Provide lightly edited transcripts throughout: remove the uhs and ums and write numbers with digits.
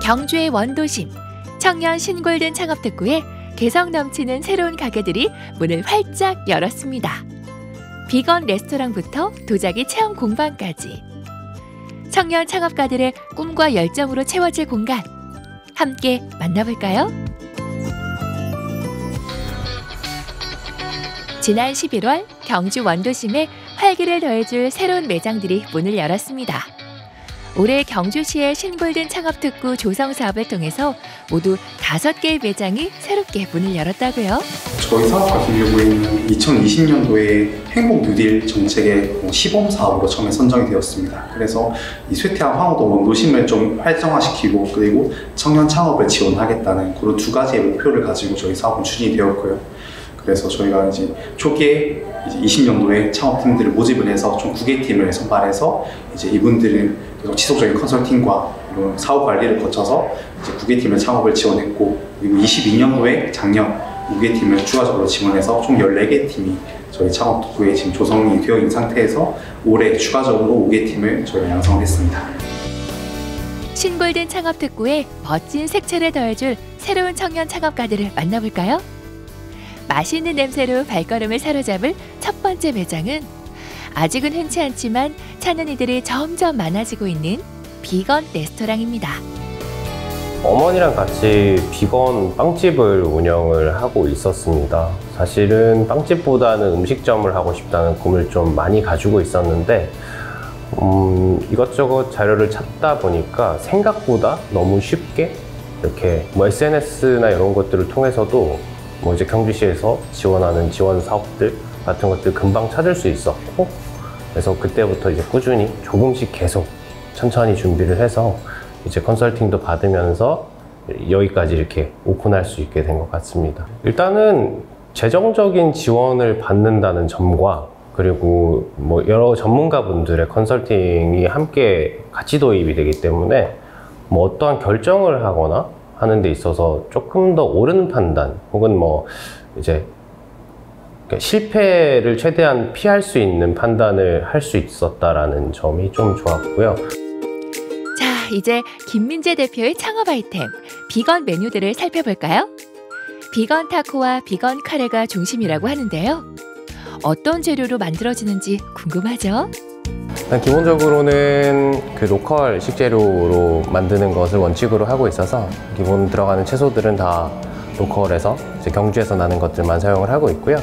경주의 원도심, 청년 신골든 창업특구에 개성 넘치는 새로운 가게들이 문을 활짝 열었습니다. 비건 레스토랑부터 도자기 체험 공방까지 청년 창업가들의 꿈과 열정으로 채워질 공간, 함께 만나볼까요? 지난 11월 경주 원도심에 활기를 더해줄 새로운 매장들이 문을 열었습니다. 올해 경주시의 신골든 창업특구 조성 사업을 통해서 모두 5개의 매장이 새롭게 문을 열었다고요. 저희 사업 같은 경우에는 2020년도에 행복 뉴딜 정책의 시범 사업으로 처음에 선정이 되었습니다. 그래서 이 쇠퇴암 황호도 원도심을 좀 활성화시키고 그리고 청년 창업을 지원하겠다는 그런 2가지의 목표를 가지고 저희 사업은 추진이 되었고요. 그래서 저희가 이제 초기에 20년도에 창업팀들을 모집을 해서 총 9개 팀을 선발해서 이제 이분들은 계속 지속적인 컨설팅과 이런 사업 관리를 거쳐서 이제 9개 팀을 창업을 지원했고, 그리고 22년도에 작년 5개 팀을 추가적으로 지원해서 총 14개 팀이 저희 창업특구에 지금 조성이 되어 있는 상태에서 올해 추가적으로 5개 팀을 저희가 양성을 했습니다. 신골든 창업특구에 멋진 색채를 더해줄 새로운 청년 창업가들을 만나볼까요? 맛있는 냄새로 발걸음을 사로잡을 첫 번째 매장은 아직은 흔치 않지만 찾는 이들이 점점 많아지고 있는 비건 레스토랑입니다. 어머니랑 같이 비건 빵집을 운영을 하고 있었습니다. 사실은 빵집보다는 음식점을 하고 싶다는 꿈을 좀 많이 가지고 있었는데 이것저것 자료를 찾다 보니까 생각보다 너무 쉽게 이렇게 SNS나 이런 것들을 통해서도 이제 경주시에서 지원하는 지원 사업들 같은 것들 금방 찾을 수 있었고, 그래서 그때부터 이제 꾸준히 조금씩 계속 천천히 준비를 해서 이제 컨설팅도 받으면서 여기까지 이렇게 오픈할 수 있게 된 것 같습니다. 일단은 재정적인 지원을 받는다는 점과 그리고 여러 전문가분들의 컨설팅이 함께 같이 도입이 되기 때문에 어떠한 결정을 하거나 하는 데 있어서 조금 더 옳은 판단 혹은 이제 실패를 최대한 피할 수 있는 판단을 할 수 있었다라는 점이 좀 좋았고요. 자, 이제 김민재 대표의 창업 아이템 비건 메뉴들을 살펴볼까요? 비건 타코와 비건 카레가 중심이라고 하는데요. 어떤 재료로 만들어지는지 궁금하죠? 기본적으로는 그 로컬 식재료로 만드는 것을 원칙으로 하고 있어서 기본 들어가는 채소들은 다 로컬에서 이제 경주에서 나는 것들만 사용을 하고 있고요.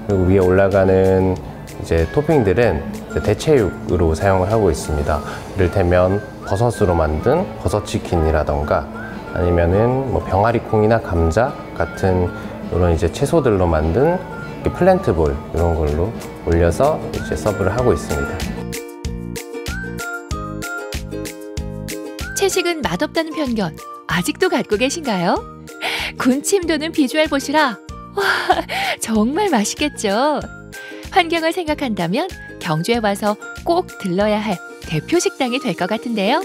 그리고 위에 올라가는 이제 토핑들은 이제 대체육으로 사용을 하고 있습니다. 이를테면 버섯으로 만든 버섯치킨이라던가 아니면은 병아리콩이나 감자 같은 이런 이제 채소들로 만든 플랜트볼 이런 걸로 올려서 이제 서브를 하고 있습니다. 채식은 맛없다는 편견 아직도 갖고 계신가요? 군침 도는 비주얼 보시라. 와, 정말 맛있겠죠? 환경을 생각한다면 경주에 와서 꼭 들러야 할 대표 식당이 될 것 같은데요.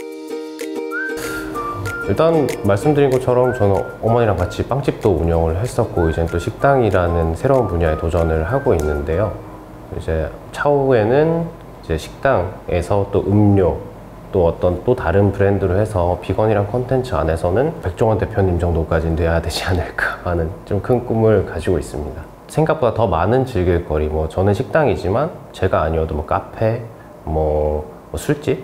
일단 말씀드린 것처럼 저는 어머니랑 같이 빵집도 운영을 했었고 이제 또 식당이라는 새로운 분야에 도전을 하고 있는데요. 이제 차후에는 이제 식당에서 또 음료 또 어떤 또 다른 브랜드로 해서 비건이란 콘텐츠 안에서는 백종원 대표님 정도까지는 돼야 되지 않을까 하는 좀 큰 꿈을 가지고 있습니다. 생각보다 더 많은 즐길거리, 저는 식당이지만 제가 아니어도 카페, 술집,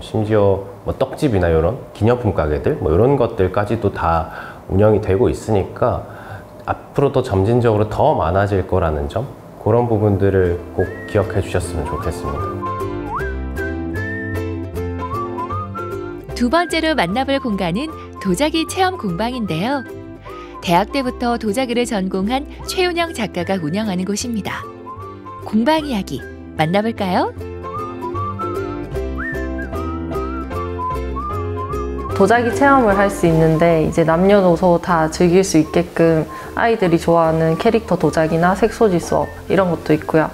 심지어 떡집이나 이런 기념품 가게들 이런 것들까지도 다 운영이 되고 있으니까 앞으로 더 점진적으로 더 많아질 거라는 점, 그런 부분들을 꼭 기억해 주셨으면 좋겠습니다. 두 번째로 만나볼 공간은 도자기 체험 공방인데요. 대학 때부터 도자기를 전공한 최윤영 작가가 운영하는 곳입니다. 공방 이야기 만나볼까요? 도자기 체험을 할 수 있는데 이제 남녀노소 다 즐길 수 있게끔 아이들이 좋아하는 캐릭터 도자기나 색소지 수업 이런 것도 있고요.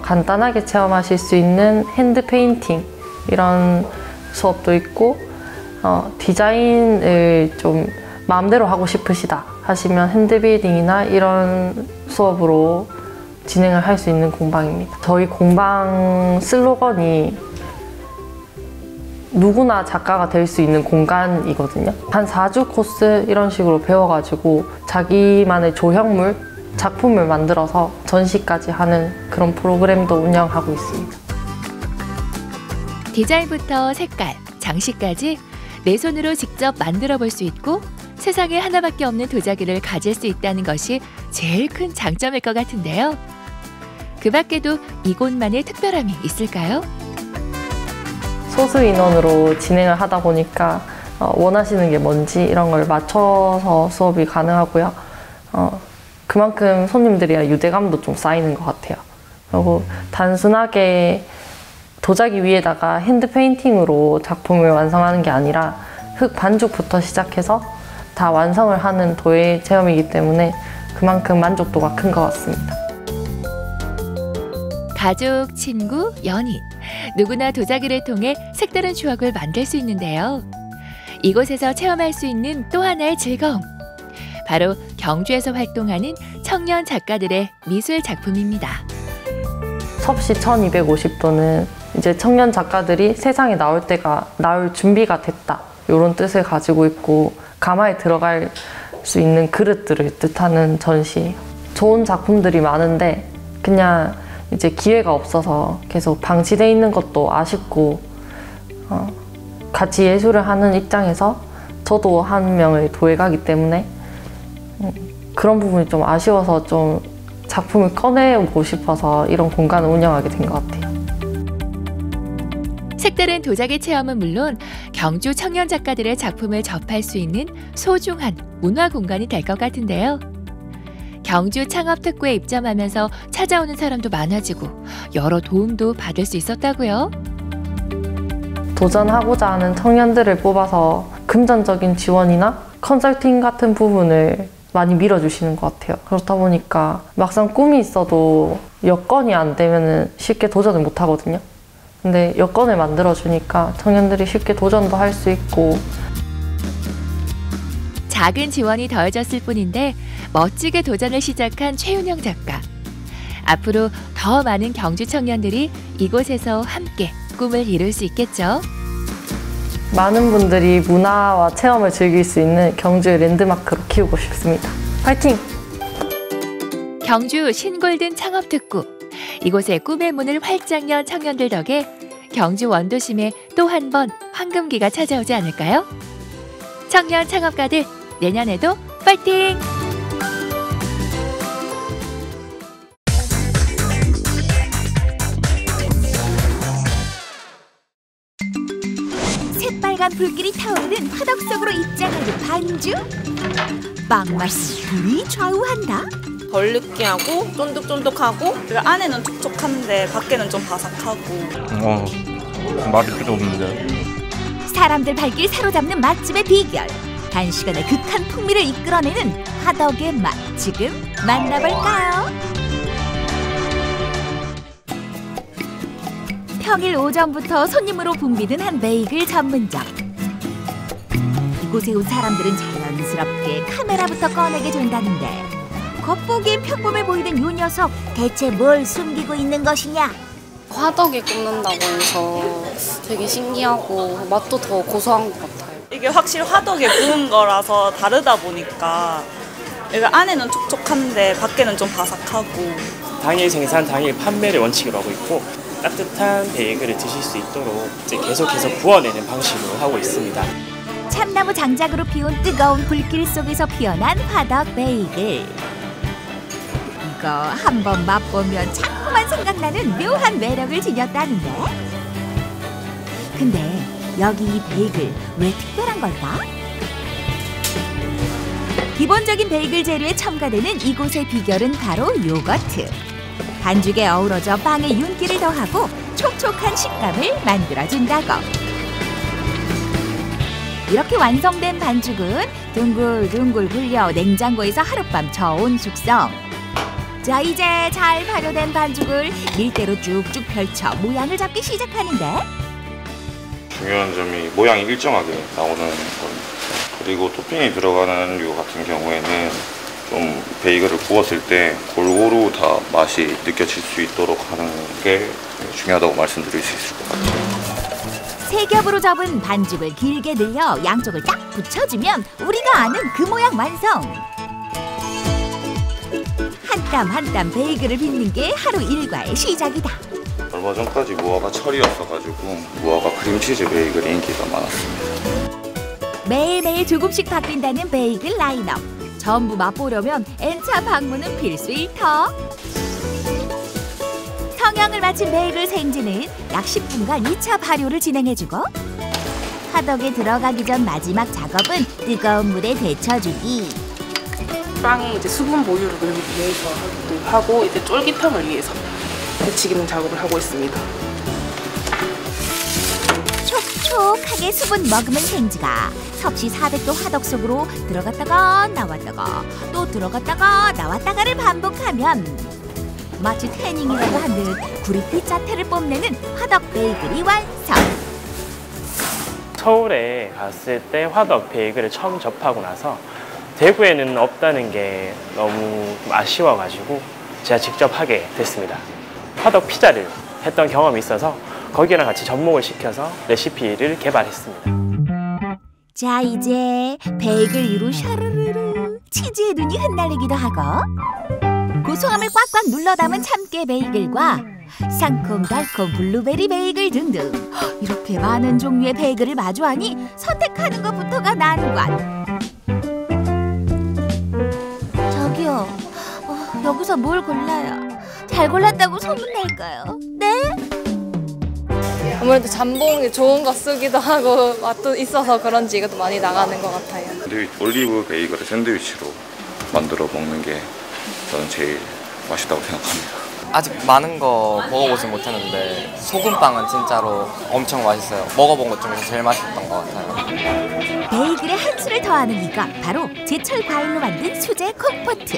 간단하게 체험하실 수 있는 핸드 페인팅 이런 수업도 있고, 디자인을 좀 마음대로 하고 싶으시다 하시면 핸드빌딩이나 이런 수업으로 진행을 할 수 있는 공방입니다. 저희 공방 슬로건이 누구나 작가가 될 수 있는 공간이거든요. 한 4주 코스 이런 식으로 배워가지고 자기만의 조형물, 작품을 만들어서 전시까지 하는 그런 프로그램도 운영하고 있습니다. 디자인부터 색깔, 장식까지 내 손으로 직접 만들어 볼 수 있고 세상에 하나밖에 없는 도자기를 가질 수 있다는 것이 제일 큰 장점일 것 같은데요. 그 밖에도 이곳만의 특별함이 있을까요? 소수 인원으로 진행을 하다 보니까 원하시는 게 뭔지 이런 걸 맞춰서 수업이 가능하고요. 그만큼 손님들이랑 유대감도 좀 쌓이는 것 같아요. 그리고 단순하게 도자기 위에다가 핸드 페인팅으로 작품을 완성하는 게 아니라 흙 반죽부터 시작해서 다 완성을 하는 도예 체험이기 때문에 그만큼 만족도가 큰 것 같습니다. 가족, 친구, 연인 누구나 도자기를 통해 색다른 추억을 만들 수 있는데요. 이곳에서 체험할 수 있는 또 하나의 즐거움. 바로 경주에서 활동하는 청년 작가들의 미술 작품입니다. 섭씨 1250도는 이제 청년 작가들이 세상에 나올 준비가 됐다. 이런 뜻을 가지고 있고 가마에 들어갈 수 있는 그릇들을 뜻하는 전시예요. 좋은 작품들이 많은데 그냥 이제 기회가 없어서 계속 방치돼 있는 것도 아쉽고 같이 예술을 하는 입장에서 저도 한 명의 도예가이기 때문에 그런 부분이 좀 아쉬워서 좀 작품을 꺼내고 싶어서 이런 공간을 운영하게 된 것 같아요. 색다른 도자기 체험은 물론 경주 청년 작가들의 작품을 접할 수 있는 소중한 문화 공간이 될 것 같은데요. 경주 창업특구에 입점하면서 찾아오는 사람도 많아지고 여러 도움도 받을 수 있었다고요. 도전하고자 하는 청년들을 뽑아서 금전적인 지원이나 컨설팅 같은 부분을 많이 밀어주시는 것 같아요. 그렇다 보니까 막상 꿈이 있어도 여건이 안 되면 쉽게 도전을 못 하거든요. 근데 여건을 만들어주니까 청년들이 쉽게 도전도 할 수 있고. 작은 지원이 더해졌을 뿐인데 멋지게 도전을 시작한 최윤영 작가. 앞으로 더 많은 경주 청년들이 이곳에서 함께 꿈을 이룰 수 있겠죠. 많은 분들이 문화와 체험을 즐길 수 있는 경주의 랜드마크로 키우고 싶습니다. 파이팅! 경주 신골든 창업특구. 이곳에 꿈의 문을 활짝 연 청년들 덕에 경주 원도심에 또 한 번 황금기가 찾아오지 않을까요? 청년 창업가들 내년에도 파이팅! 새빨간 불길이 타오르는 화덕 속으로 입장하는 반주. 빵맛이 불이 좌우한다. 덜 느끼하고 쫀득쫀득하고 그리고 안에는 촉촉한데 밖에는 좀 바삭하고. 말이 필요 없는데. 사람들 발길 사로잡는 맛집의 비결. 단시간에 극한 풍미를 이끌어내는 화덕의 맛. 지금 만나볼까요? 평일 오전부터 손님으로 붐비는 한 베이글 전문점. 이곳에 온 사람들은 자연스럽게 카메라부터 꺼내게 된다는데 겉보기엔 평범해 보이는 요 녀석 대체 뭘 숨기고 있는 것이냐? 화덕에 굽는다고 해서 되게 신기하고 맛도 더 고소한 것 같아요. 이게 확실히 화덕에 구운 거라서 다르다 보니까 여기 안에는 촉촉한데 밖에는 좀 바삭하고. 당일 생산, 당일 판매를 원칙으로 하고 있고 따뜻한 베이글을 드실 수 있도록 이제 계속해서 구워내는 방식으로 하고 있습니다. 참나무 장작으로 피운 뜨거운 불길 속에서 피어난 화덕 베이글. 이거 한번 맛보면 자꾸만 생각나는 묘한 매력을 지녔다는데. 근데 여기 이 베이글 왜 특별한 걸까? 기본적인 베이글 재료에 첨가되는 이곳의 비결은 바로 요거트. 반죽에 어우러져 빵에 윤기를 더하고 촉촉한 식감을 만들어준다고. 이렇게 완성된 반죽은 둥글둥글 굴려 냉장고에서 하룻밤 저온 숙성. 자, 이제 잘 발효된 반죽을 밀대로 쭉쭉 펼쳐 모양을 잡기 시작하는데 중요한 점이 모양이 일정하게 나오는 겁니다. 그리고 토핑이 들어가는 류 같은 경우에는 좀 베이글을 구웠을 때 골고루 다 맛이 느껴질 수 있도록 하는 게 중요하다고 말씀드릴 수 있을 것 같아요. 세 겹으로 접은 반죽을 길게 늘려 양쪽을 딱 붙여주면 우리가 아는 그 모양 완성. 한 땀 한 땀 베이글을 빚는 게 하루 일과의 시작이다. 얼마 전까지 무화과 철이었어가지고 무화과 크림치즈 베이글이 인기가 많았습니다. 매일매일 조금씩 바뀐다는 베이글 라인업. 전부 맛보려면 N차 방문은 필수 일터. 성형을 마친 베이글 생지는 약 10분간 2차 발효를 진행해주고 화덕에 들어가기 전 마지막 작업은 뜨거운 물에 데쳐주기. 빵의 이제 수분 보유를 위해서 하고 이제 쫄깃함을 위해서 데치기는 작업을 하고 있습니다. 촉촉하게 수분 머금은 생지가 섭씨 400도 화덕 속으로 들어갔다가 나왔다가 또 들어갔다가 나왔다가를 반복하면 마치 태닝이라고 한 듯 구릿빛 자태를 뽐내는 화덕 베이글이 완성. 서울에 갔을 때 화덕 베이글을 처음 접하고 나서 대구에는 없다는 게 너무 아쉬워가지고 제가 직접 하게 됐습니다. 화덕 피자를 했던 경험이 있어서 거기랑 같이 접목을 시켜서 레시피를 개발했습니다. 자, 이제 베이글 위로 샤르르르 치즈의 눈이 흩날리기도 하고 고소함을 꽉꽉 눌러 담은 참깨 베이글과 상콤달콤 블루베리 베이글 등등 이렇게 많은 종류의 베이글을 마주하니 선택하는 것부터가 난관. 저기요, 여기서 뭘 골라요? 잘 골랐다고 소문낼까요? 네? 아무래도 잠봉이 좋은 거 쓰기도 하고 맛도 있어서 그런지 이것도 많이 나가는 것 같아요. 올리브 베이글을 샌드위치로 만들어 먹는 게 저는 제일 맛있다고 생각합니다. 아직 많은 거 먹어보진 못했는데 소금빵은 진짜로 엄청 맛있어요. 먹어본 것 중에서 제일 맛있었던 것 같아요. 베이글에 한 수를 더하는 이가 바로 제철 과일로 만든 수제 콤포트.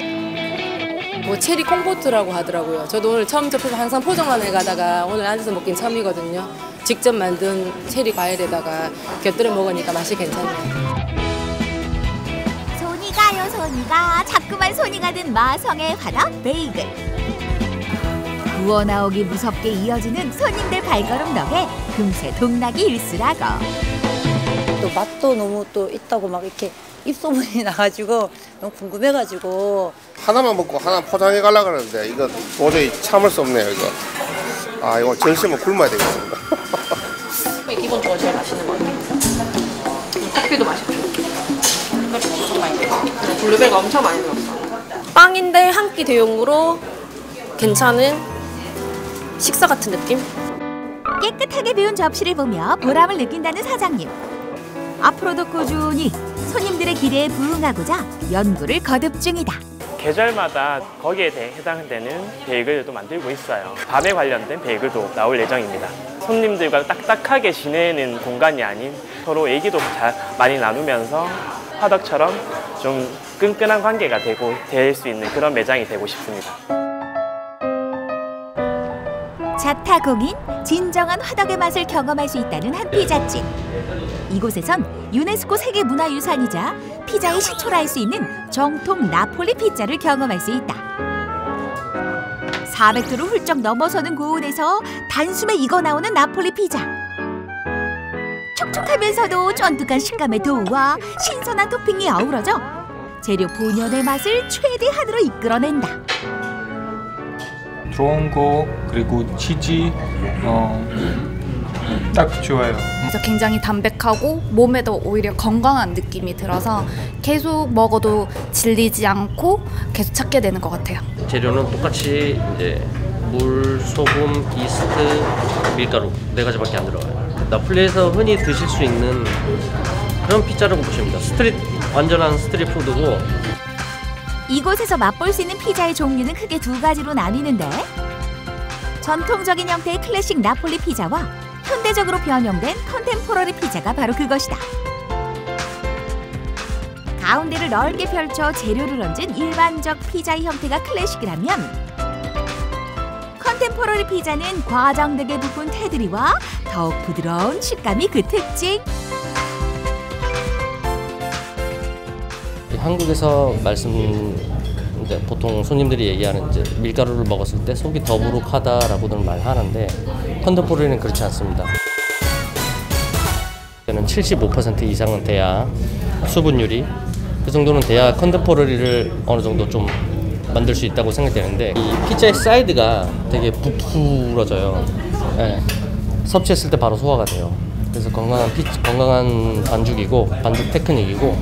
뭐 체리 콤포트라고 하더라고요. 저도 오늘 처음 접해서 항상 포장만을 가다가 오늘 앉아서 먹긴 처음이거든요. 직접 만든 체리 과일에다가 곁들여 먹으니까 맛이 괜찮네요. 손이 가요 손이 가. 자꾸만 손이 가는 마성의 화덕 베이글. 구워 나오기 무섭게 이어지는 손님들 발걸음 덕에 금세 동락이 일수라고. 또 맛도 너무 또 있다고 막 이렇게 입소문이 나가지고 너무 궁금해가지고 하나만 먹고 하나 포장해 가려고 하는데 이거 도저히 참을 수 없네요. 이거 이거 점심은 굶어야 되겠습니다. 기본적으로 제일 맛있는 것 같아요. 커피도 맛있고 색깔도 엄청 많이 들어요. 블루베리가 엄청 많이 들었어. 빵인데 한 끼 대용으로 괜찮은 식사 같은 느낌? 깨끗하게 비운 접시를 보며 보람을 느낀다는 사장님. 앞으로도 꾸준히 손님들의 기대에 부응하고자 연구를 거듭 중이다. 계절마다 거기에 해당되는 베이글도 만들고 있어요. 밤에 관련된 베이글도 나올 예정입니다. 손님들과 딱딱하게 지내는 공간이 아닌 서로 얘기도 많이 나누면서 화덕처럼 좀 끈끈한 관계가 될 수 있는 그런 매장이 되고 싶습니다. 자타공인 진정한 화덕의 맛을 경험할 수 있다는 한 피자집. 이곳에선 유네스코 세계문화유산이자 피자의 시초라 할 수 있는 정통 나폴리 피자를 경험할 수 있다. 400도를 훌쩍 넘어서는 고온에서 단숨에 익어 나오는 나폴리 피자. 촉촉하면서도 쫀득한 식감의 도우와 신선한 토핑이 어우러져 재료 본연의 맛을 최대한으로 이끌어낸다. 들어온 거 그리고 치즈 딱 좋아요. 그래서 굉장히 담백하고 몸에도 오히려 건강한 느낌이 들어서 계속 먹어도 질리지 않고 계속 찾게 되는 것 같아요. 재료는 똑같이 이제 물, 소금, 이스트, 밀가루 4가지밖에 안 들어가요. 나폴리에서 흔히 드실 수 있는 그런 피자라고 보시면 됩니다. 완전한 스트릿 푸드고. 이곳에서 맛볼 수 있는 피자의 종류는 크게 2가지로 나뉘는데 전통적인 형태의 클래식 나폴리 피자와 현대적으로 변형된 컨템포러리 피자가 바로 그것이다. 가운데를 넓게 펼쳐 재료를 얹은 일반적 피자의 형태가 클래식이라면 컨템포러리 피자는 과장되게 부푼 테두리와 더욱 부드러운 식감이 그 특징. 한국에서 보통 손님들이 얘기하는 이제 밀가루를 먹었을 때 속이 더부룩하다라고들 말하는데 컨템포러리는 그렇지 않습니다. 저는 75% 이상은 돼야 수분율이 그 정도는 돼야 컨템포러리를 어느 정도 좀 만들 수 있다고 생각되는데 이 피자의 사이드가 되게 부풀어져요. 네. 섭취했을 때 바로 소화가 돼요. 그래서 건강한 반죽이고 반죽 테크닉이고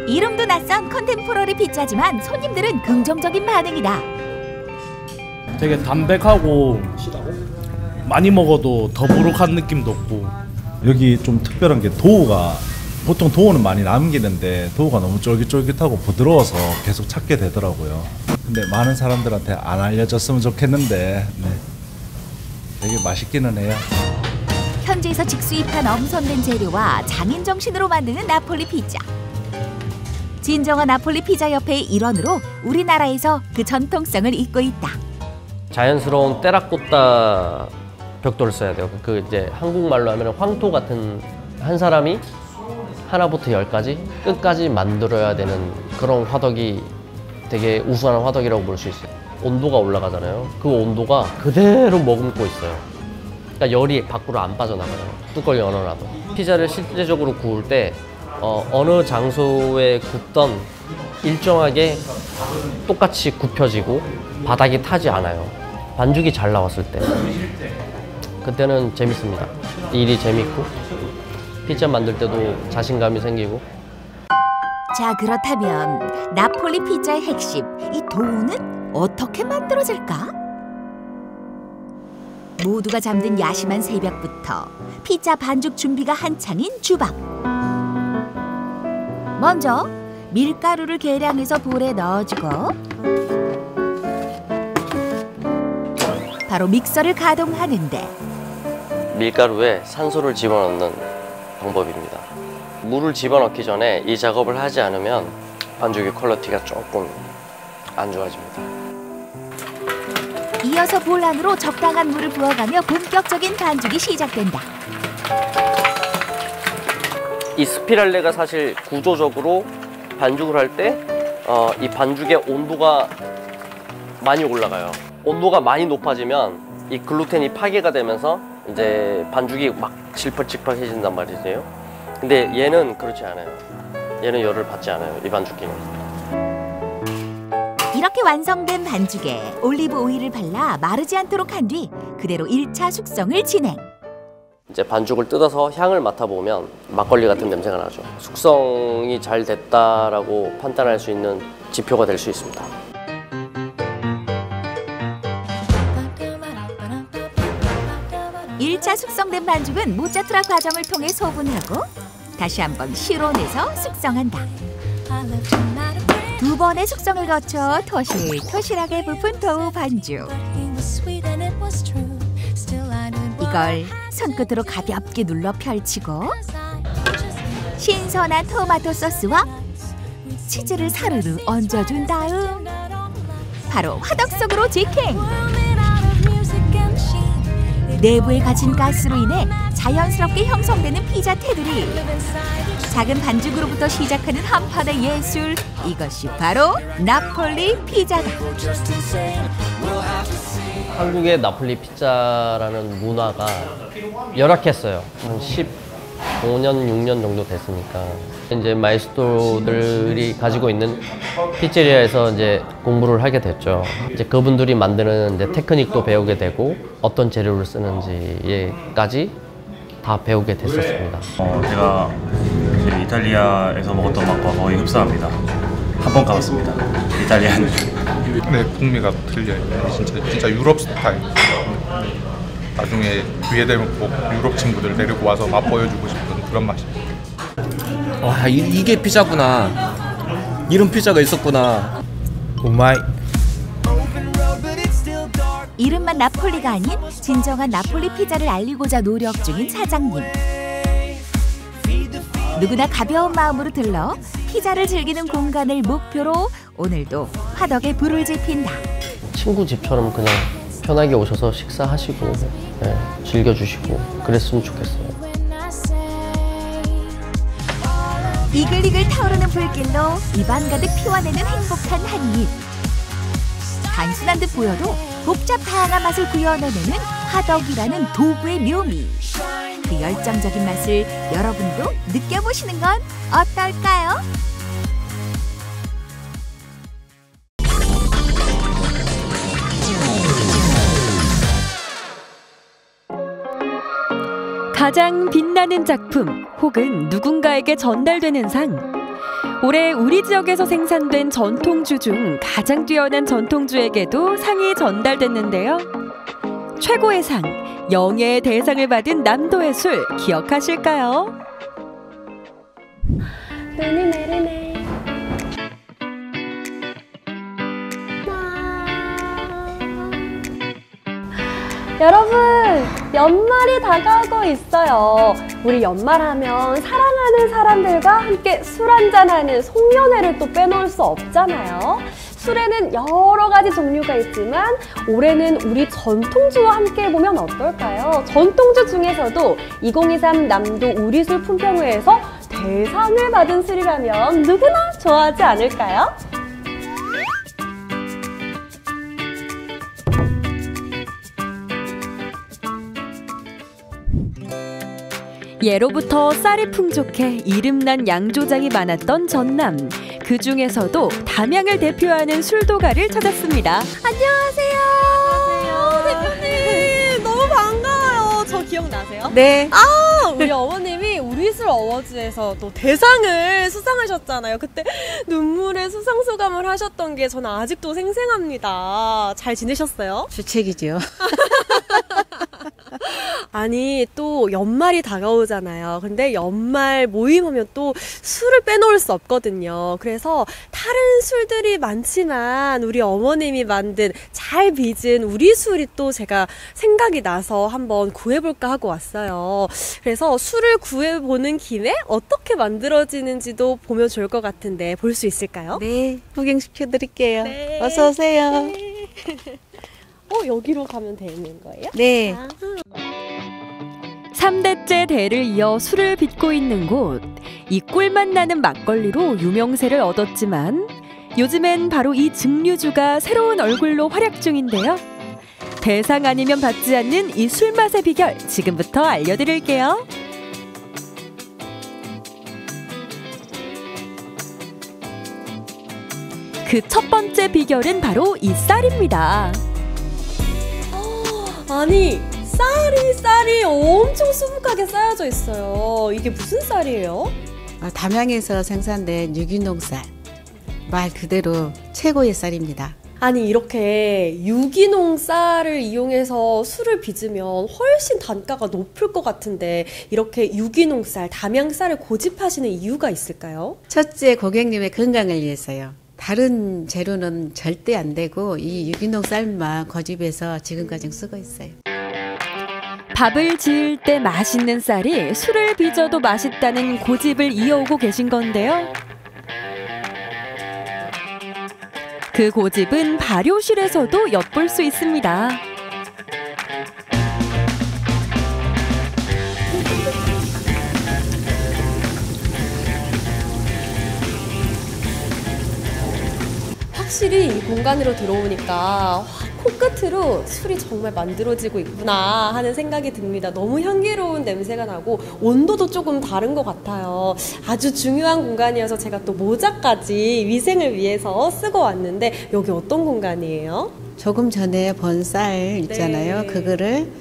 이름도 낯선 컨템포러리 피자지만 손님들은 긍정적인 반응이다. 되게 담백하고 많이 먹어도 더부룩한 느낌도 없고 여기 좀 특별한 게 도우가 보통 도우는 많이 남기는데 도우가 너무 쫄깃쫄깃하고 부드러워서 계속 찾게 되더라고요. 근데 많은 사람들한테 안 알려졌으면 좋겠는데 네. 되게 맛있기는 해요. 현지에서 직수입한 엄선된 재료와 장인 정신으로 만드는 나폴리 피자. 진정한 나폴리 피자 협회의 일원으로 우리나라에서 그 전통성을 잇고 있다. 자연스러운 테라코타 벽돌을 써야 돼요. 그 이제 한국말로 하면 황토 같은 한 사람이 하나부터 열까지 끝까지 만들어야 되는 그런 화덕이 되게 우수한 화덕이라고 볼 수 있어요. 온도가 올라가잖아요. 그 온도가 그대로 머금고 있어요. 그러니까 열이 밖으로 안 빠져나가요. 뚜껑을 열어놔도. 피자를 실제적으로 구울 때 어느 장소에 굽던 일정하게 똑같이 굽혀지고 바닥이 타지 않아요. 반죽이 잘 나왔을 때 그때는 재밌습니다. 일이 재밌고 피자 만들 때도 자신감이 생기고. 자, 그렇다면 나폴리 피자의 핵심, 이 도우는 어떻게 만들어질까? 모두가 잠든 야심한 새벽부터 피자 반죽 준비가 한창인 주방. 먼저 밀가루를 계량해서 볼에 넣어주고 바로 믹서를 가동하는데 밀가루에 산소를 집어넣는 방법입니다. 물을 집어넣기 전에 이 작업을 하지 않으면 반죽의 퀄리티가 조금 안 좋아집니다. 이어서 볼 안으로 적당한 물을 부어가며 본격적인 반죽이 시작된다. 이 스피랄레가 사실 구조적으로 반죽을 할 때 이 반죽의 온도가 많이 올라가요. 온도가 많이 높아지면 이 글루텐이 파괴가 되면서 이제 반죽이 막 질퍽질퍽해진단 말이에요. 근데 얘는 그렇지 않아요. 얘는 열을 받지 않아요, 이 반죽기는. 이렇게 완성된 반죽에 올리브 오일을 발라 마르지 않도록 한 뒤 그대로 1차 숙성을 진행. 이제 반죽을 뜯어서 향을 맡아보면 막걸리 같은 냄새가 나죠. 숙성이 잘 됐다라고 판단할 수 있는 지표가 될 수 있습니다. 일차 숙성된 반죽은 모짜투라 과정을 통해 소분하고 다시 한번 실온에서 숙성한다. 2번의 숙성을 거쳐 토실토실하게 부푼 도우 반죽. 이걸 손끝으로 가볍게 눌러 펼치고 신선한 토마토 소스와 치즈를 사르르 얹어준 다음 바로 화덕 속으로 직행. 내부에 갇힌 가스로 인해 자연스럽게 형성되는 피자 테두리. 작은 반죽으로부터 시작하는 한판의 예술. 이것이 바로 나폴리 피자다. 한국의 나폴리 피자라는 문화가 열악했어요. 한 15년, 6년 정도 됐으니까. 이제 마이스토들이 가지고 있는 피체리아에서 이제 공부를 하게 됐죠. 이제 그분들이 만드는 이제 테크닉도 배우게 되고 어떤 재료를 쓰는지까지 다 배우게 됐었습니다. 제가 이탈리아에서 먹었던 맛과 거의 흡사합니다. 한 번 가봤습니다. 이탈리아는. 네, 풍미가 틀려요. 진짜 유럽 스타일. 나중에 기회 되면 꼭 유럽 친구들 데리고 와서 맛보여주고 싶은 그런 맛입니다. 와, 이게 피자구나. 이런 피자가 있었구나. 오마이. 이름만 나폴리가 아닌 진정한 나폴리 피자를 알리고자 노력 중인 사장님. 누구나 가벼운 마음으로 들러 피자를 즐기는 공간을 목표로 오늘도 화덕에 불을 지핀다. 친구 집처럼 그냥 편하게 오셔서 식사하시고 즐겨주시고 그랬으면 좋겠어요. 이글이글 타오르는 불길로 입안 가득 피워내는 행복한 한 입. 단순한 듯 보여도 복잡 다양한 맛을 구현해내는 화덕이라는 도구의 묘미. 그 열정적인 맛을 여러분도 느껴보시는 건 어떨까요? 가장 빛나는 작품 혹은 누군가에게 전달되는 상. 올해 우리 지역에서 생산된 전통주 중 가장 뛰어난 전통주에게도 상이 전달됐는데요. 최고의 상, 영예의 대상을 받은 남도의 술 기억하실까요? 눈이 내리네. 여러분, 연말이 다가오고 있어요. 우리 연말하면 사랑하는 사람들과 함께 술 한잔하는 송년회를 또 빼놓을 수 없잖아요. 술에는 여러 가지 종류가 있지만 올해는 우리 전통주와 함께 해보면 어떨까요? 전통주 중에서도 2023 남도 우리술 품평회에서 대상을 받은 술이라면 누구나 좋아하지 않을까요? 예로부터 쌀이 풍족해 이름난 양조장이 많았던 전남. 그 중에서도 담양을 대표하는 술도가를 찾았습니다. 안녕하세요. 대표님 너무 반가워요. 저 기억나세요? 네. 우리 어머님이 우리술 어워즈에서 또 대상을 수상하셨잖아요. 그때 눈물의 수상 소감을 하셨던 게 저는 아직도 생생합니다. 잘 지내셨어요? 주책이죠. 아니 또 연말이 다가오잖아요. 근데 연말 모임하면 또 술을 빼놓을 수 없거든요. 그래서 다른 술들이 많지만 우리 어머님이 만든 잘 빚은 우리 술이 또 제가 생각이 나서 한번 구해볼까 하고 왔어요. 그래서 술을 구해보는 김에 어떻게 만들어지는지도 보면 좋을 것 같은데 볼 수 있을까요? 네, 구경시켜드릴게요. 네. 어서 오세요. 네. 여기로 가면 되는 거예요? 네. 3대째 대를 이어 술을 빚고 있는 곳. 이 꿀맛 나는 막걸리로 유명세를 얻었지만 요즘엔 바로 이 증류주가 새로운 얼굴로 활약 중인데요. 대상 아니면 받지 않는 이 술맛의 비결 지금부터 알려드릴게요. 그 첫 번째 비결은 바로 이 쌀입니다. 아니 쌀이 엄청 수북하게 쌓여져 있어요. 이게 무슨 쌀이에요? 담양에서 생산된 유기농 쌀. 말 그대로 최고의 쌀입니다. 아니 이렇게 유기농 쌀을 이용해서 술을 빚으면 훨씬 단가가 높을 것 같은데 이렇게 유기농 쌀, 담양 쌀을 고집하시는 이유가 있을까요? 첫째, 고객님의 건강을 위해서요. 다른 재료는 절대 안 되고 이 유기농 쌀만 고집해서 지금까지 쓰고 있어요. 밥을 지을 때 맛있는 쌀이 술을 빚어도 맛있다는 고집을 이어오고 계신 건데요. 그 고집은 발효실에서도 엿볼 수 있습니다. 확실히 이 공간으로 들어오니까 코끝으로 술이 정말 만들어지고 있구나 하는 생각이 듭니다. 너무 향기로운 냄새가 나고 온도도 조금 다른 것 같아요. 아주 중요한 공간이어서 제가 또 모자까지 위생을 위해서 쓰고 왔는데 여기 어떤 공간이에요? 조금 전에 번 쌀 있잖아요. 네. 그거를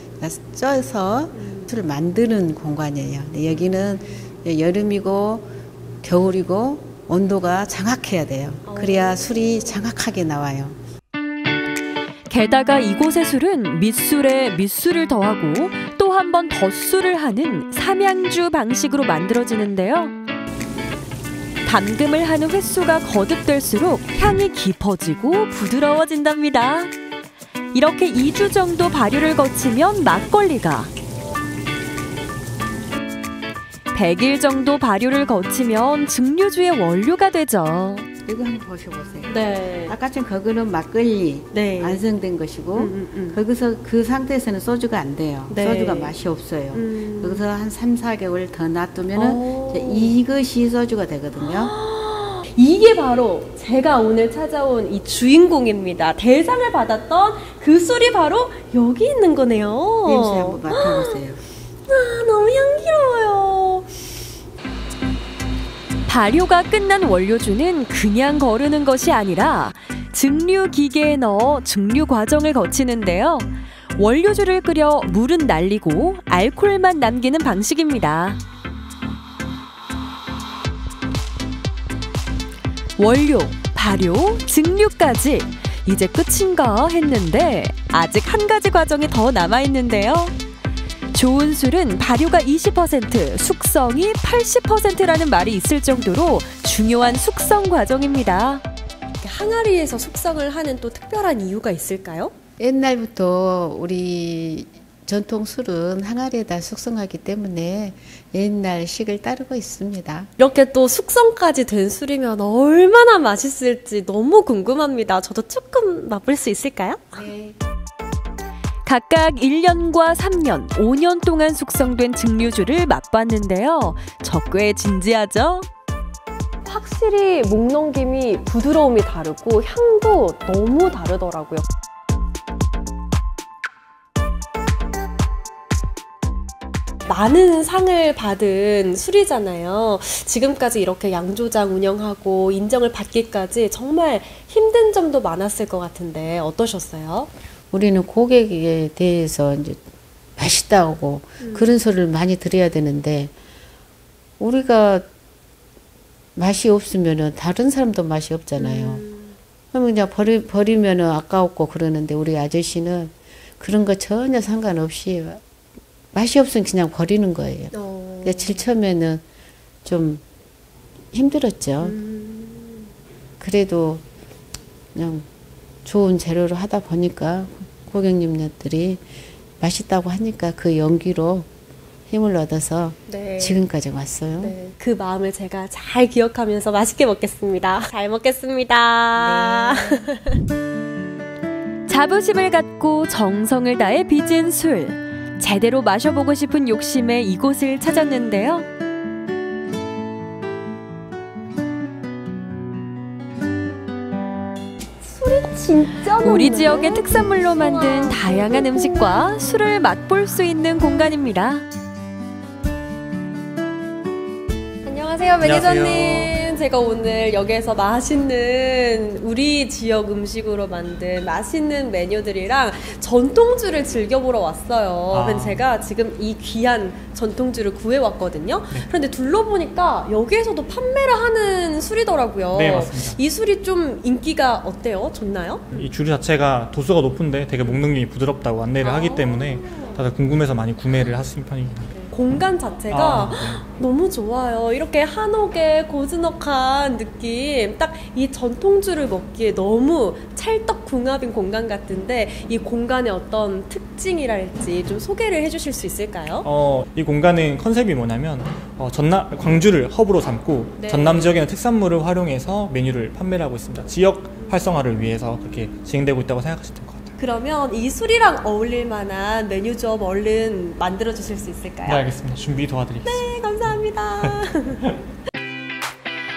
쪄서 술을 만드는 공간이에요. 근데 여기는 여름이고 겨울이고 온도가 정확해야 돼요. 그래야 술이 정확하게 나와요. 게다가 이곳의 술은 밑술에 밑술을 더하고 또 한 번 덧술을 하는 삼양주 방식으로 만들어지는데요. 담금을 하는 횟수가 거듭될수록 향이 깊어지고 부드러워진답니다. 이렇게 2주 정도 발효를 거치면 막걸리가, 100일 정도 발효를 거치면 증류주의 원료가 되죠. 이거 한번 보셔보세요. 네. 아까 전 그거는 막걸리 완성된 것이고 거기서 그 상태에서는 소주가 안 돼요. 네. 소주가 맛이 없어요. 거기서 한 3, 4개월 더 놔두면은 이제 이것이 소주가 되거든요. 이게 바로 제가 오늘 찾아온 이 주인공입니다. 대상을 받았던 그 술이 바로 여기 있는 거네요. 냄새 한번 맡아보세요. 너무 향기로워요. 발효가 끝난 원료주는 그냥 거르는 것이 아니라 증류 기계에 넣어 증류 과정을 거치는데요. 원료주를 끓여 물은 날리고 알코올만 남기는 방식입니다. 원료, 발효, 증류까지 이제 끝인가 했는데 아직 한 가지 과정이 더 남아있는데요. 좋은 술은 발효가 20%, 숙성이 80%라는 말이 있을 정도로 중요한 숙성 과정입니다. 항아리에서 숙성을 하는 또 특별한 이유가 있을까요? 옛날부터 우리 전통 술은 항아리에다 숙성하기 때문에 옛날 식을 따르고 있습니다. 이렇게 또 숙성까지 된 술이면 얼마나 맛있을지 너무 궁금합니다. 저도 조금 맛볼 수 있을까요? 네. 각각 1년과 3년, 5년 동안 숙성된 증류주를 맛봤는데요. 저 꽤 진지하죠? 확실히 목 넘김이 부드러움이 다르고 향도 너무 다르더라고요. 많은 상을 받은 술이잖아요. 지금까지 이렇게 양조장 운영하고 인정을 받기까지 정말 힘든 점도 많았을 것 같은데 어떠셨어요? 우리는 고객에 대해서 이제 맛있다고 그런 소리를 많이 들어야 되는데 우리가 맛이 없으면은 다른 사람도 맛이 없잖아요. 그러면 그냥 버리면은 아까웠고 그러는데 우리 아저씨는 그런 거 전혀 상관없이 맛이 없으면 그냥 버리는 거예요. 근데 제일 처음에는 좀 힘들었죠. 그래도 그냥 좋은 재료로 하다 보니까 고객님들이 맛있다고 하니까 그 연기로 힘을 얻어서 네. 지금까지 왔어요. 네, 그 마음을 제가 잘 기억하면서 맛있게 먹겠습니다. 잘 먹겠습니다. 네. 자부심을 갖고 정성을 다해 빚은 술. 제대로 마셔보고 싶은 욕심에 이곳을 찾았는데요. 술이 진짜 많네. 우리 지역의 특산물로 만든 다양한 음식과 술을 맛볼 수 있는 공간입니다. 안녕하세요, 매니저님. 제가 오늘 여기에서 맛있는 우리 지역 음식으로 만든 맛있는 메뉴들이랑 전통주를 즐겨보러 왔어요. 그래서 제가 지금 이 귀한 전통주를 구해왔거든요. 그런데 둘러보니까 여기에서도 판매를 하는 술이더라고요. 네, 맞습니다. 이 술이 좀 인기가 어때요? 좋나요? 이 주류 자체가 도수가 높은데 되게 목 넘김이 부드럽다고 안내를 하기 때문에 다들 궁금해서 많이 구매를 하시는 편입니다. 공간 자체가 네. 너무 좋아요. 이렇게 한옥의 고즈넉한 느낌, 딱 이 전통주를 먹기에 너무 찰떡궁합인 공간 같은데 이 공간의 어떤 특징이랄지 좀 소개를 해주실 수 있을까요? 이 공간은 컨셉이 뭐냐면 광주를 허브로 삼고 네. 전남 지역에는 특산물을 활용해서 메뉴를 판매를 하고 있습니다. 지역 활성화를 위해서 그렇게 진행되고 있다고 생각하시면 될 것 같아요. 그러면 이 술이랑 어울릴 만한 메뉴 좀 얼른 만들어 주실 수 있을까요? 네, 알겠습니다. 준비 도와드리겠습니다. 네, 감사합니다.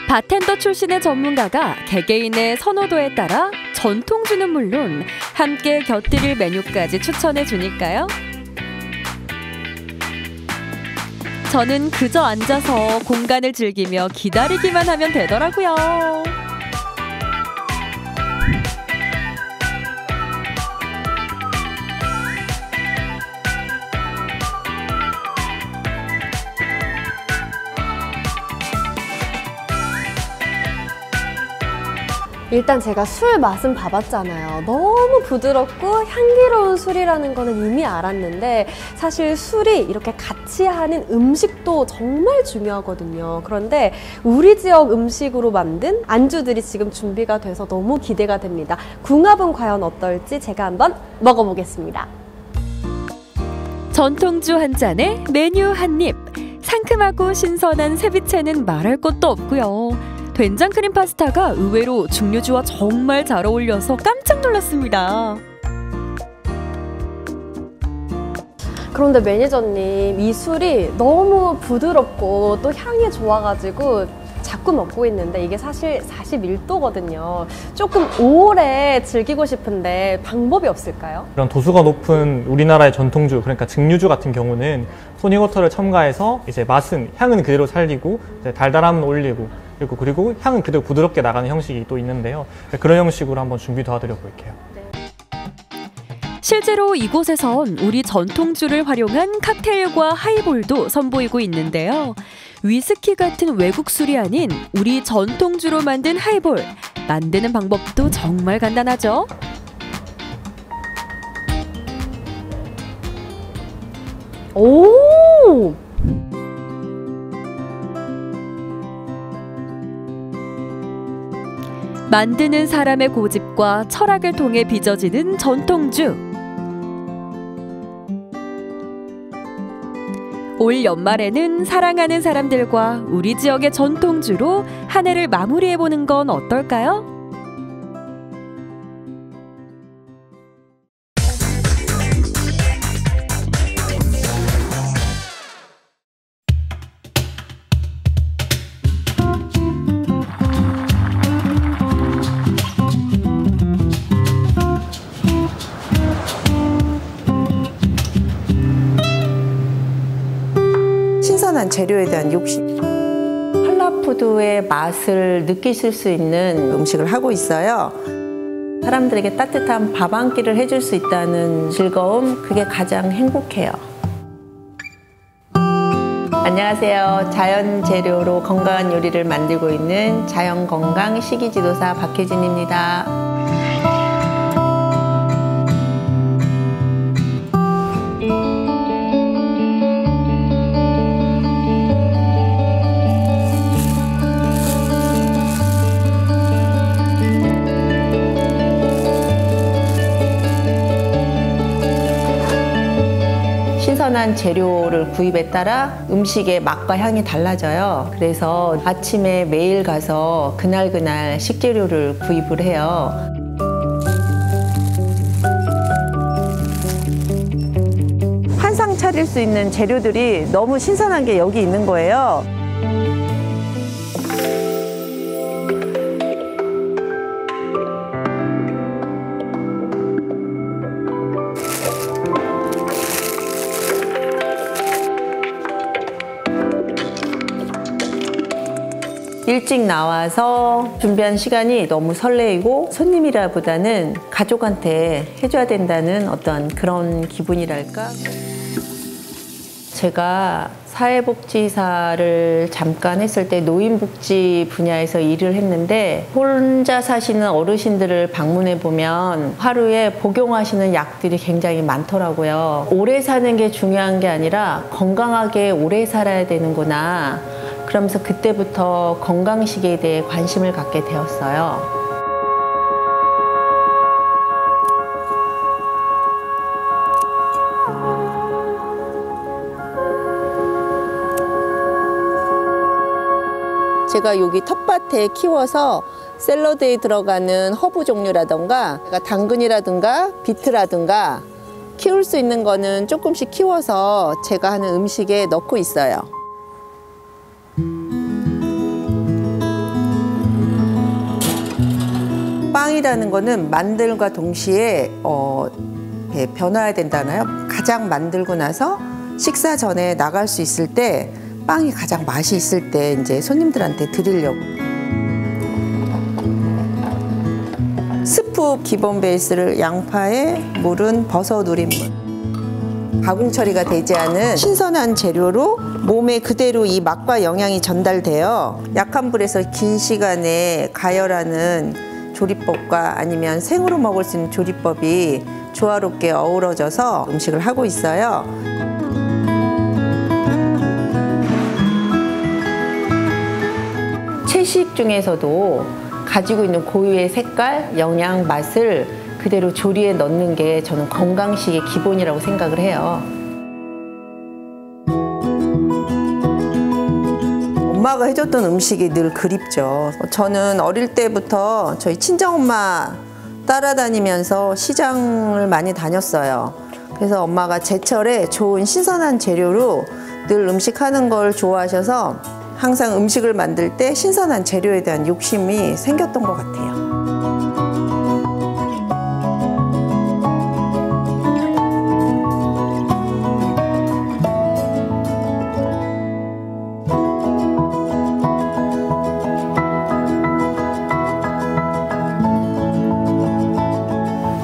바텐더 출신의 전문가가 개개인의 선호도에 따라 전통주는 물론 함께 곁들일 메뉴까지 추천해 주니까요. 저는 그저 앉아서 공간을 즐기며 기다리기만 하면 되더라고요. 일단 제가 술 맛은 봐봤잖아요. 너무 부드럽고 향기로운 술이라는 거는 이미 알았는데 사실 술이 이렇게 같이 하는 음식도 정말 중요하거든요. 그런데 우리 지역 음식으로 만든 안주들이 지금 준비가 돼서 너무 기대가 됩니다. 궁합은 과연 어떨지 제가 한번 먹어보겠습니다. 전통주 한 잔에 메뉴 한 입. 상큼하고 신선한 세비체는 말할 것도 없고요. 된장 크림 파스타가 의외로 증류주와 정말 잘 어울려서 깜짝 놀랐습니다. 그런데 매니저님, 이 술이 너무 부드럽고 또 향이 좋아가지고 자꾸 먹고 있는데 이게 사실 41도거든요. 조금 오래 즐기고 싶은데 방법이 없을까요? 이런 도수가 높은 우리나라의 전통주, 그러니까 증류주 같은 경우는 토닉워터를 첨가해서 이제 맛은, 향은 그대로 살리고 이제 달달함은 올리고 그리고 향은 그대로 부드럽게 나가는 형식이 또 있는데요. 그런 형식으로 한번 준비 도와드려 볼게요. 실제로 이곳에선 우리 전통주를 활용한 칵테일과 하이볼도 선보이고 있는데요. 위스키 같은 외국 술이 아닌 우리 전통주로 만든 하이볼, 만드는 방법도 정말 간단하죠? 오! 만드는 사람의 고집과 철학을 통해 빚어지는 전통주. 올 연말에는 사랑하는 사람들과 우리 지역의 전통주로 한 해를 마무리해보는 건 어떨까요? 신선한 재료에 대한 욕심. 콜라푸드의 맛을 느끼실 수 있는 음식을 하고 있어요. 사람들에게 따뜻한 밥 한 끼를 해줄 수 있다는 즐거움, 그게 가장 행복해요. 안녕하세요. 자연 재료로 건강한 요리를 만들고 있는 자연건강 식이지도사 박혜진입니다. 신선한 재료를 구입에 따라 음식의 맛과 향이 달라져요. 그래서 아침에 매일 가서 그날 식재료를 구입을 해요. 한상 차릴 수 있는 재료들이 너무 신선한 게 여기 있는 거예요. 일찍 나와서 준비한 시간이 너무 설레이고 손님이라보다는 가족한테 해줘야 된다는 어떤 그런 기분이랄까. 제가 사회복지사를 잠깐 했을 때 노인복지 분야에서 일을 했는데 혼자 사시는 어르신들을 방문해 보면 하루에 복용하시는 약들이 굉장히 많더라고요. 오래 사는 게 중요한 게 아니라 건강하게 오래 살아야 되는구나. 그러면서 그때부터 건강식에 대해 관심을 갖게 되었어요. 제가 여기 텃밭에 키워서 샐러드에 들어가는 허브 종류라든가 당근이라든가 비트라든가 키울 수 있는 거는 조금씩 키워서 제가 하는 음식에 넣고 있어요. 빵이라는 거는 만들과 동시에 변화해야 된다나요? 가장 만들고 나서 식사 전에 나갈 수 있을 때 빵이 가장 맛이 있을 때 이제 손님들한테 드리려고. 스프 기본 베이스를 양파에 물은 버섯 우린물. 가공 처리가 되지 않은 신선한 재료로 몸에 그대로 이 맛과 영양이 전달돼요. 약한 불에서 긴 시간에 가열하는 조리법과 아니면 생으로 먹을 수 있는 조리법이 조화롭게 어우러져서 음식을 하고 있어요. 채식 중에서도 가지고 있는 고유의 색깔, 영양, 맛을 그대로 조리에 넣는 게 저는 건강식의 기본이라고 생각을 해요. 엄마가 해줬던 음식이 늘 그립죠. 저는 어릴 때부터 저희 친정엄마 따라다니면서 시장을 많이 다녔어요. 그래서 엄마가 제철에 좋은 신선한 재료로 늘 음식하는 걸 좋아하셔서 항상 음식을 만들 때 신선한 재료에 대한 욕심이 생겼던 것 같아요.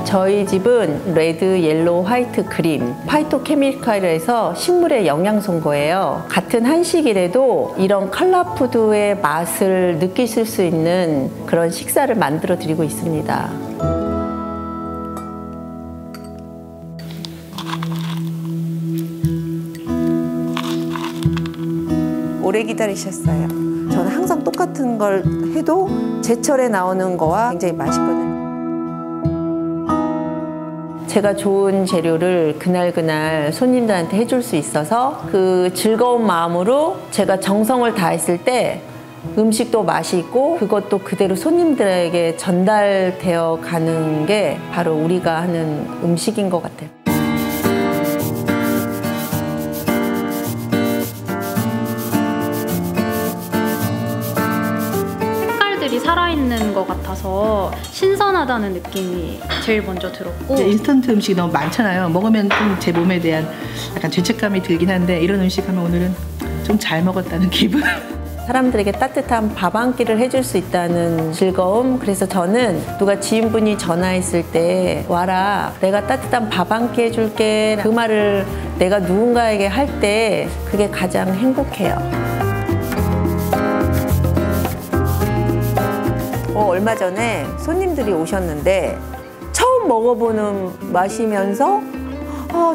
저희 집은 레드, 옐로우, 화이트, 그린 파이토케미칼에서 식물의 영양소인 거예요. 같은 한식이라도 이런 컬러푸드의 맛을 느끼실 수 있는 그런 식사를 만들어 드리고 있습니다. 오래 기다리셨어요. 저는 항상 똑같은 걸 해도 제철에 나오는 거와 굉장히 맛있거든요. 제가 좋은 재료를 그날그날 손님들한테 해줄 수 있어서 그 즐거운 마음으로 제가 정성을 다했을 때 음식도 맛이 있고 그것도 그대로 손님들에게 전달되어 가는 게 바로 우리가 하는 음식인 것 같아요. 살아있는 것 같아서 신선하다는 느낌이 제일 먼저 들었고, 인스턴트 음식이 너무 많잖아요. 먹으면 좀 제 몸에 대한 약간 죄책감이 들긴 한데 이런 음식 하면 오늘은 좀 잘 먹었다는 기분. 사람들에게 따뜻한 밥 한 끼를 해줄 수 있다는 즐거움. 그래서 저는 누가 지인분이 전화했을 때 와라, 내가 따뜻한 밥 한 끼 해줄게, 그 말을 내가 누군가에게 할 때 그게 가장 행복해요. 얼마 전에 손님들이 오셨는데 처음 먹어보는 맛이면서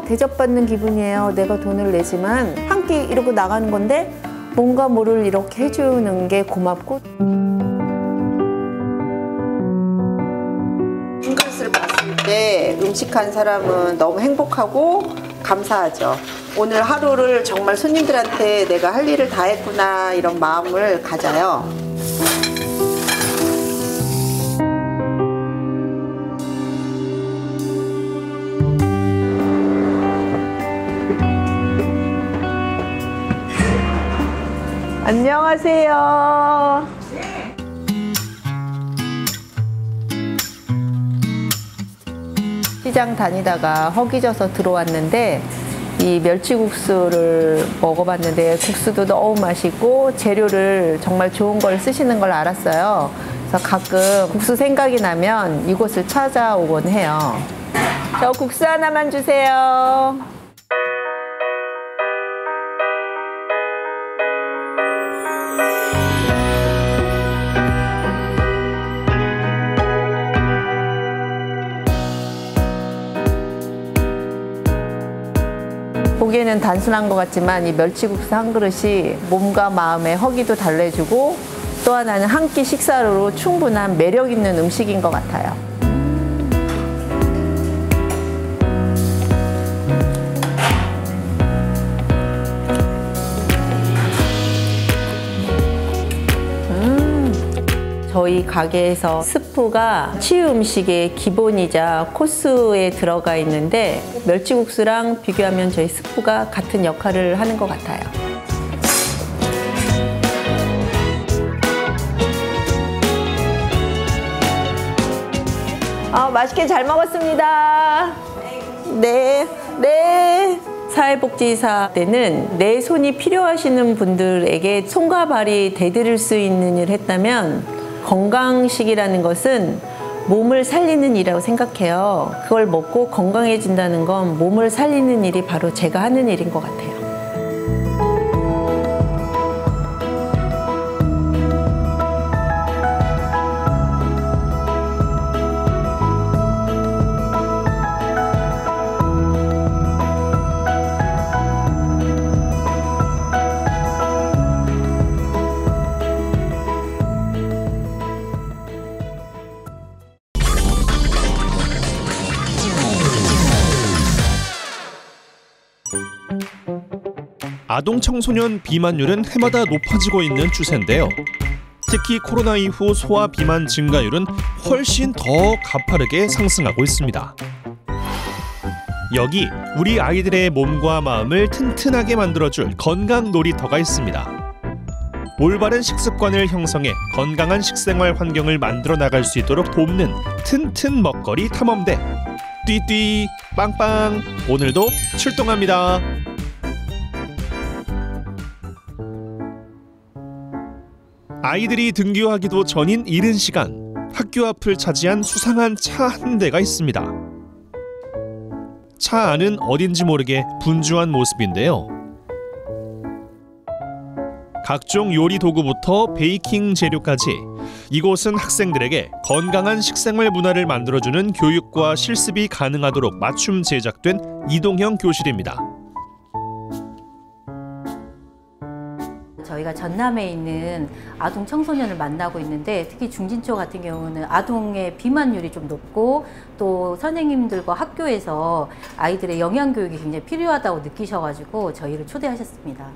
대접받는 기분이에요. 내가 돈을 내지만 한 끼 이러고 나가는 건데 뭔가 뭐를 이렇게 해주는 게 고맙고, 한 그릇을 봤을 때 음식한 사람은 너무 행복하고 감사하죠. 오늘 하루를 정말 손님들한테 내가 할 일을 다 했구나 이런 마음을 가져요. 안녕하세요. 시장 다니다가 허기져서 들어왔는데 이 멸치국수를 먹어봤는데 국수도 너무 맛있고 재료를 정말 좋은 걸 쓰시는 걸 알았어요. 그래서 가끔 국수 생각이 나면 이곳을 찾아오곤 해요. 저 국수 하나만 주세요. 보기에는 단순한 것 같지만 이 멸치국수 한 그릇이 몸과 마음의 허기도 달래주고 또 하나는 한 끼 식사로 충분한 매력 있는 음식인 것 같아요. 저희 가게에서 스프가 치유 음식의 기본이자 코스에 들어가 있는데 멸치국수랑 비교하면 저희 스프가 같은 역할을 하는 것 같아요. 맛있게 잘 먹었습니다. 네. 사회복지사 때는 내 손이 필요하시는 분들에게 손과 발이 대드릴 수 있는 일을 했다면 건강식이라는 것은 몸을 살리는 일이라고 생각해요. 그걸 먹고 건강해진다는 건 몸을 살리는 일이 바로 제가 하는 일인 것 같아요. 아동 청소년 비만율은 해마다 높아지고 있는 추세인데요. 특히 코로나 이후 소아 비만 증가율은 훨씬 더 가파르게 상승하고 있습니다. 여기 우리 아이들의 몸과 마음을 튼튼하게 만들어줄 건강 놀이터가 있습니다. 올바른 식습관을 형성해 건강한 식생활 환경을 만들어 나갈 수 있도록 돕는 튼튼 먹거리 탐험대. 띠띠 빵빵 오늘도 출동합니다. 아이들이 등교하기도 전인 이른 시간, 학교 앞을 차지한 수상한 차 한 대가 있습니다. 차 안은 어딘지 모르게 분주한 모습인데요. 각종 요리 도구부터 베이킹 재료까지 이곳은 학생들에게 건강한 식생활 문화를 만들어주는 교육과 실습이 가능하도록 맞춤 제작된 이동형 교실입니다. 저희가 전남에 있는 아동 청소년을 만나고 있는데 특히 중진초 같은 경우는 아동의 비만율이 좀 높고 또 선생님들과 학교에서 아이들의 영양교육이 굉장히 필요하다고 느끼셔가지고 저희를 초대하셨습니다.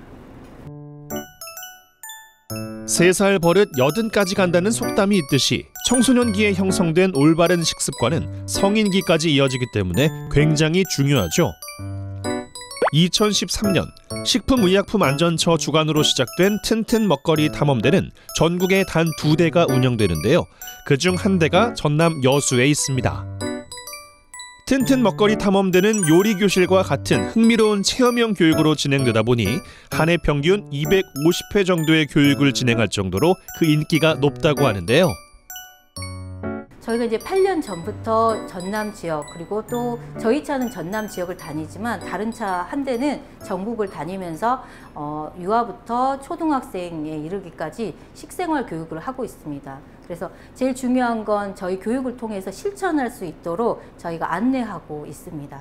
3살 버릇 80까지 간다는 속담이 있듯이 청소년기에 형성된 올바른 식습관은 성인기까지 이어지기 때문에 굉장히 중요하죠. 2013년 식품의약품안전처 주관으로 시작된 튼튼 먹거리 탐험대는 전국에 단 2대가 운영되는데요. 그중 한 대가 전남 여수에 있습니다. 튼튼 먹거리 탐험대는 요리교실과 같은 흥미로운 체험형 교육으로 진행되다 보니 한 해 평균 250회 정도의 교육을 진행할 정도로 그 인기가 높다고 하는데요. 저희가 이제 8년 전부터 전남 지역 그리고 또 저희 차는 전남 지역을 다니지만 다른 차 한 대는 전국을 다니면서 유아부터 초등학생에 이르기까지 식생활 교육을 하고 있습니다. 그래서 제일 중요한 건 저희 교육을 통해서 실천할 수 있도록 저희가 안내하고 있습니다.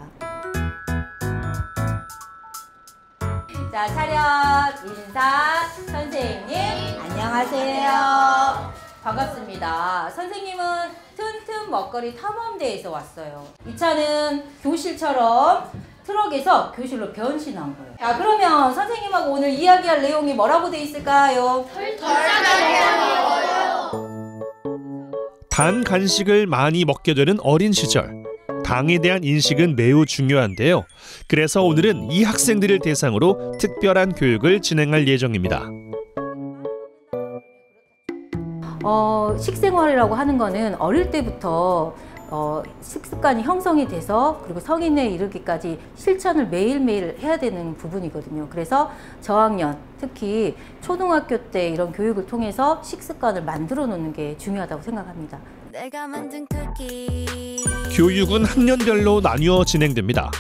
자, 차렷 인사. 선생님 안녕하세요. 반갑습니다. 선생님은 튼튼 먹거리 탐험대에서 왔어요. 이 차는 교실처럼 트럭에서 교실로 변신한 거예요. 자, 그러면 선생님하고 오늘 이야기할 내용이 뭐라고 돼 있을까요? 단 간식을 많이 먹게 되는 어린 시절. 당에 대한 인식은 매우 중요한데요. 그래서 오늘은 이 학생들을 대상으로 특별한 교육을 진행할 예정입니다. 식생활이라고 하는 거는 어릴 때부터 식습관이 형성이 돼서 그리고 성인에 이르기까지 실천을 매일매일 해야 되는 부분이거든요. 그래서 저학년, 특히 초등학교 때 이런 교육을 통해서 식습관을 만들어 놓는 게 중요하다고 생각합니다. 교육은 학년별로 나뉘어 진행됩니다.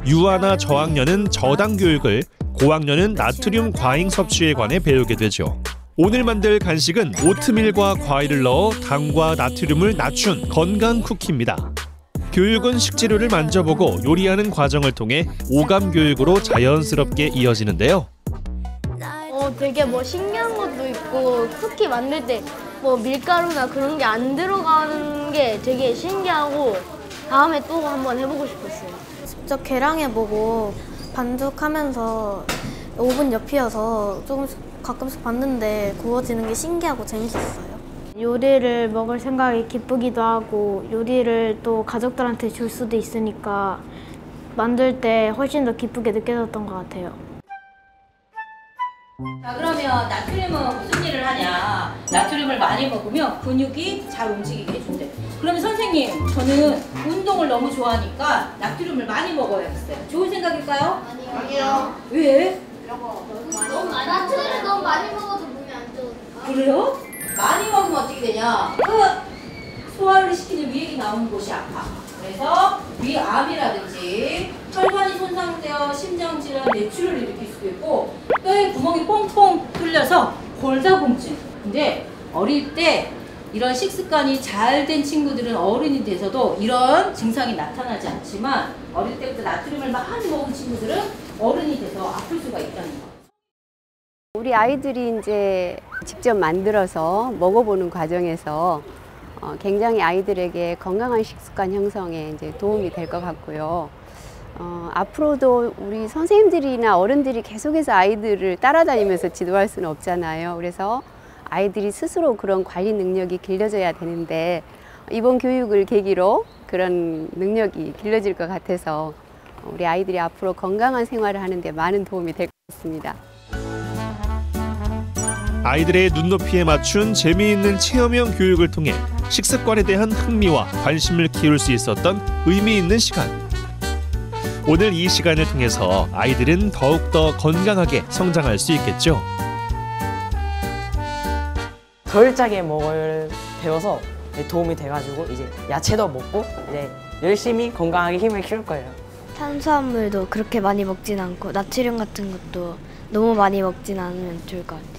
유아나 저학년은 저당 교육을, 고학년은 나트륨 과잉 섭취에 관해 배우게 되죠. 오늘 만들 간식은 오트밀과 과일을 넣어 당과 나트륨을 낮춘 건강 쿠키입니다. 교육은 식재료를 만져보고 요리하는 과정을 통해 오감 교육으로 자연스럽게 이어지는데요. 되게 뭐 신기한 것도 있고 쿠키 만들 때 뭐 밀가루나 그런 게 안 들어가는 게 되게 신기하고 다음에 또 한번 해보고 싶었어요. 직접 계량해보고 반죽하면서 오븐 옆이어서 조금씩 가끔씩 봤는데 구워지는 게 신기하고 재밌었어요. 요리를 먹을 생각이 기쁘기도 하고 요리를 또 가족들한테 줄 수도 있으니까 만들 때 훨씬 더 기쁘게 느껴졌던 것 같아요. 자, 그러면 나트륨은 무슨 일을 하냐? 나트륨을 많이 먹으면 근육이 잘 움직이게 해준대. 그러면 선생님, 저는 운동을 너무 좋아하니까 나트륨을 많이 먹어야겠어요. 좋은 생각일까요? 아니요. 왜? 나트륨을 너무 많이 먹어도 몸이 안 좋으니까. 그래요? 많이 먹으면 어떻게 되냐? 소화를 시키는 위액이 나오는 곳이 아파. 그래서 위암이라든지 혈관이 손상되어 심장질환, 뇌출을 일으킬 수도 있고 뼈에 구멍이 뻥뻥 뚫려서 골다공증. 근데 어릴 때 이런 식습관이 잘 된 친구들은 어른이 돼서도 이런 증상이 나타나지 않지만 어릴 때부터 나트륨을 많이 먹은 친구들은 어른이 돼서 아플 수가 있다는 거. 우리 아이들이 이제 직접 만들어서 먹어보는 과정에서 굉장히 아이들에게 건강한 식습관 형성에 이제 도움이 될 것 같고요. 앞으로도 우리 선생님들이나 어른들이 계속해서 아이들을 따라다니면서 지도할 수는 없잖아요. 그래서 아이들이 스스로 그런 관리 능력이 길러져야 되는데 이번 교육을 계기로 그런 능력이 길러질 것 같아서 우리 아이들이 앞으로 건강한 생활을 하는 데 많은 도움이 될 것 같습니다. 아이들의 눈높이에 맞춘 재미있는 체험형 교육을 통해 식습관에 대한 흥미와 관심을 키울 수 있었던 의미 있는 시간. 오늘 이 시간을 통해서 아이들은 더욱더 건강하게 성장할 수 있겠죠. 덜 짜게 먹을 배워서 도움이 돼가지고 이제 야채도 먹고 이제 열심히 건강하게 힘을 키울 거예요. 탄수화물도 그렇게 많이 먹진 않고 나트륨 같은 것도 너무 많이 먹진 않으면 좋을 것 같아요.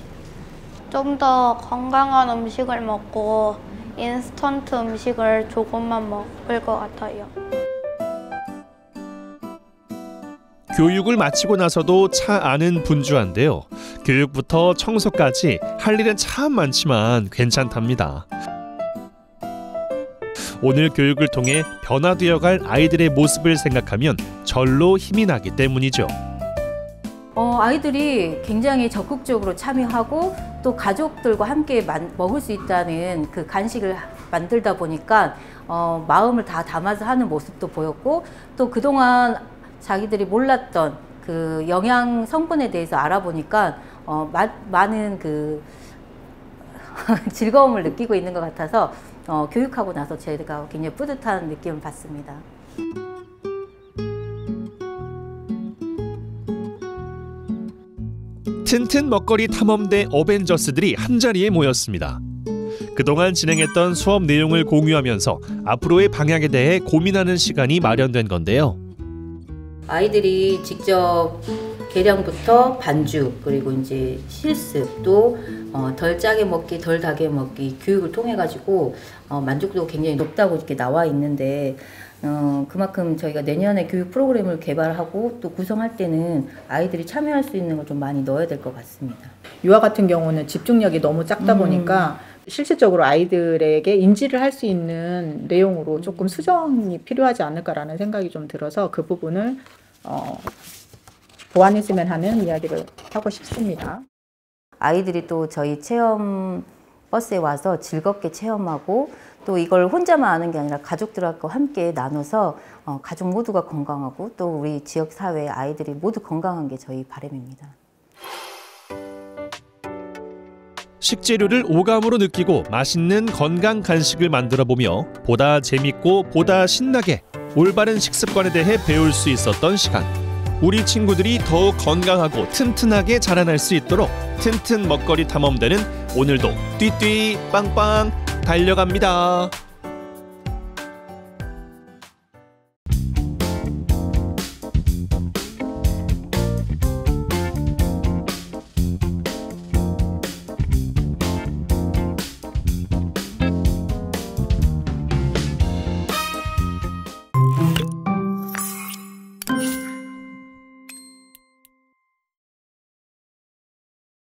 좀 더 건강한 음식을 먹고 인스턴트 음식을 조금만 먹을 것 같아요. 교육을 마치고 나서도 차 안은 분주한데요. 교육부터 청소까지 할 일은 참 많지만 괜찮답니다. 오늘 교육을 통해 변화되어갈 아이들의 모습을 생각하면 절로 힘이 나기 때문이죠. 아이들이 굉장히 적극적으로 참여하고 또 가족들과 함께 먹을 수 있다는 그 간식을 만들다 보니까 마음을 다 담아서 하는 모습도 보였고, 또 그동안 자기들이 몰랐던 그 영양 성분에 대해서 알아보니까 많은 그 즐거움을 느끼고 있는 것 같아서 교육하고 나서 제가 굉장히 뿌듯한 느낌을 받습니다. 튼튼 먹거리 탐험대 어벤져스들이 한자리에 모였습니다. 그동안 진행했던 수업 내용을 공유하면서 앞으로의 방향에 대해 고민하는 시간이 마련된 건데요. 아이들이 직접 계량부터 반죽, 그리고 이제 실습, 또 덜 짜게 먹기, 덜 달게 먹기 교육을 통해 가지고 만족도가 굉장히 높다고 이렇게 나와 있는데, 그만큼 저희가 내년에 교육 프로그램을 개발하고 또 구성할 때는 아이들이 참여할 수 있는 걸 좀 많이 넣어야 될 것 같습니다. 유아 같은 경우는 집중력이 너무 작다 보니까 실질적으로 아이들에게 인지를 할 수 있는 내용으로 조금 수정이 필요하지 않을까라는 생각이 좀 들어서 그 부분을 보완했으면 하는 이야기를 하고 싶습니다. 아이들이 또 저희 체험 버스에 와서 즐겁게 체험하고, 또 이걸 혼자만 아는 게 아니라 가족들하고 함께 나눠서 가족 모두가 건강하고 또 우리 지역 사회 아이들이 모두 건강한 게 저희 바람입니다. 식재료를 오감으로 느끼고 맛있는 건강 간식을 만들어 보며 보다 재밌고 보다 신나게 올바른 식습관에 대해 배울 수 있었던 시간. 우리 친구들이 더욱 건강하고 튼튼하게 자라날 수 있도록 튼튼 먹거리 탐험대는 오늘도 띠띠 빵빵 달려갑니다.